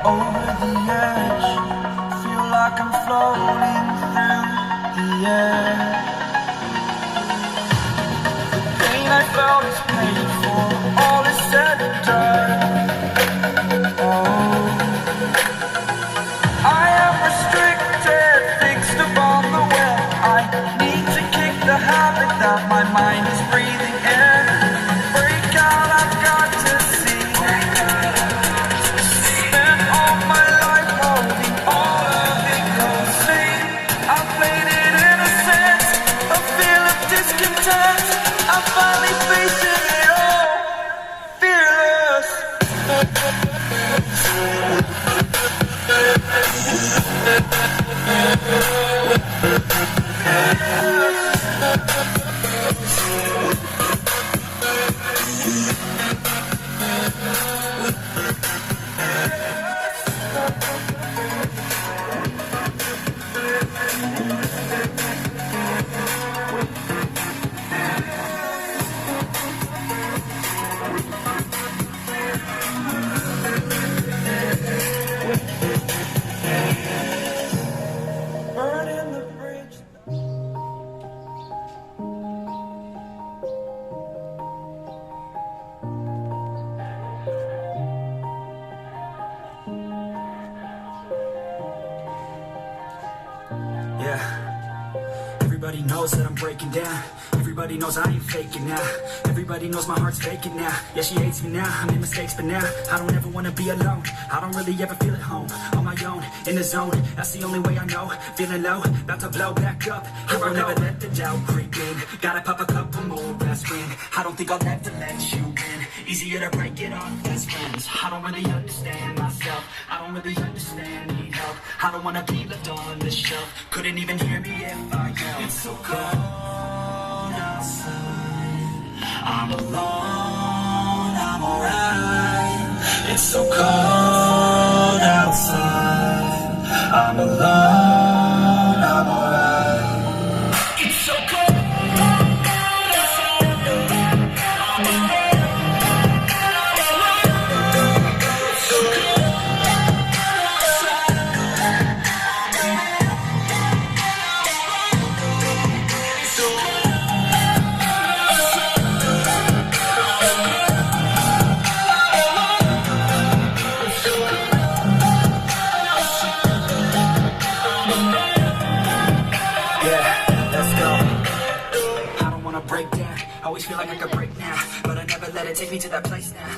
over the edge. Feel like I'm floating through the air. The pain I felt is paid for, all is said and done. Oh, I am restricted, fixed upon the web. I need to kick the habit that my mind is breathing in. Break out, I've got to see. Spent all my life holding all of it closely. I played it innocent, a feel of discontent. I'm finally facing it all, fearless. Burning the bridge. Yeah, everybody knows that I'm breaking down. Everybody knows I ain't faking now. Everybody knows my heart's vacant now. Yeah, she hates me now, I made mistakes, but now I don't ever wanna be alone. I don't really ever feel at home, on my own, in the zone. That's the only way I know, feeling low, about to blow back up. I won't ever let the doubt creep in. Gotta pop a couple more aspirin. I don't think I'll ever let you in. Easier to break it off best friends. I don't really understand myself, I don't really understand, need help. I don't wanna be left on the shelf. Couldn't even hear me if I yelled. It's so cold outside, I'm alone, I'm alright. It's so cold outside, I'm alone, I'm alright. It's so cold. Break down, always feel like I could break now, but I never let it take me to that place now.